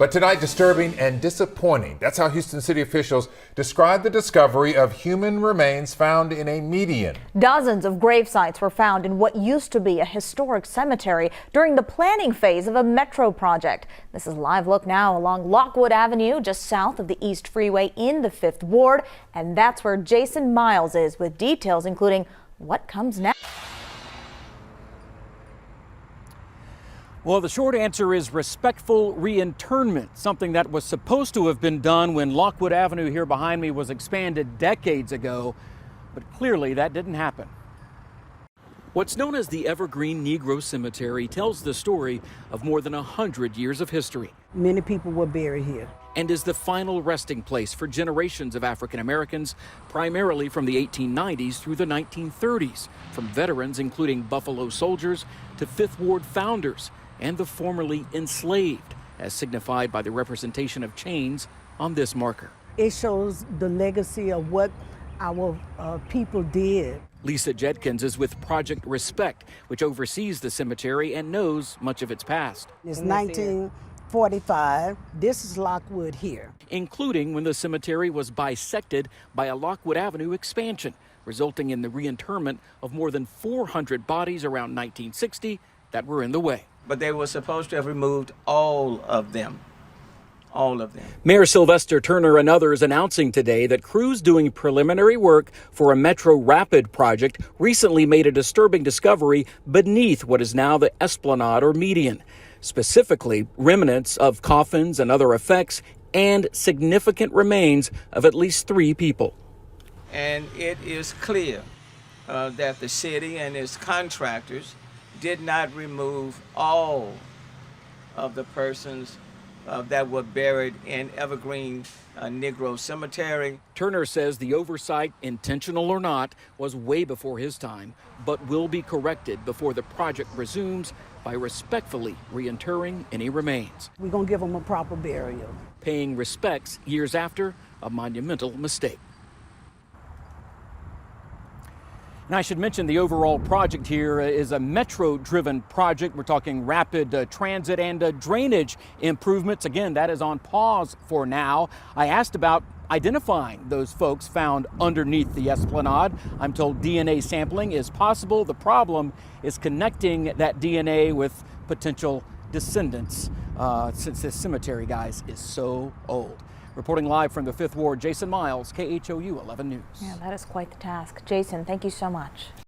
But tonight, disturbing and disappointing. That's how Houston city officials described the discovery of human remains found in a median. Dozens of gravesites were found in what used to be a historic cemetery during the planning phase of a metro project. This is live look now along Lockwood Avenue, just south of the East Freeway in the 5th Ward. And that's where Jason Miles is with details including what comes next. Well, the short answer is respectful reinterment, something that was supposed to have been done when Lockwood Avenue here behind me was expanded decades ago, but clearly that didn't happen. What's known as the Evergreen Negro Cemetery tells the story of more than 100 years of history. Many people were buried here. And is the final resting place for generations of African Americans, primarily from the 1890s through the 1930s, from veterans including Buffalo Soldiers to 5th Ward founders and the formerly enslaved, as signified by the representation of chains on this marker. It shows the legacy of what our people did. Lisa Jedkins is with Project Respect, which oversees the cemetery and knows much of its past. It's 1945. This is Lockwood here. Including when the cemetery was bisected by a Lockwood Avenue expansion, resulting in the reinterment of more than 400 bodies around 1960 that were in the way. But they were supposed to have removed all of them. All of them. Mayor Sylvester Turner and others announcing today that crews doing preliminary work for a Metro Rapid project recently made a disturbing discovery beneath what is now the esplanade or median. Specifically, remnants of coffins and other effects and significant remains of at least 3 people. And it is clear that the city and its contractors did not remove all of the persons that were buried in Evergreen Negro Cemetery. Turner says the oversight, intentional or not, was way before his time, but will be corrected before the project resumes by respectfully reinterring any remains. We're going to give them a proper burial. Paying respects years after a monumental mistake. And I should mention the overall project here is a metro-driven project. We're talking rapid transit and drainage improvements. Again, that is on pause for now. I asked about identifying those folks found underneath the esplanade. I'm told DNA sampling is possible. The problem is connecting that DNA with potential descendants since this cemetery, guys, is so old. Reporting live from the 5th Ward, Jason Miles, KHOU 11 News. Yeah, that is quite the task. Jason, thank you so much.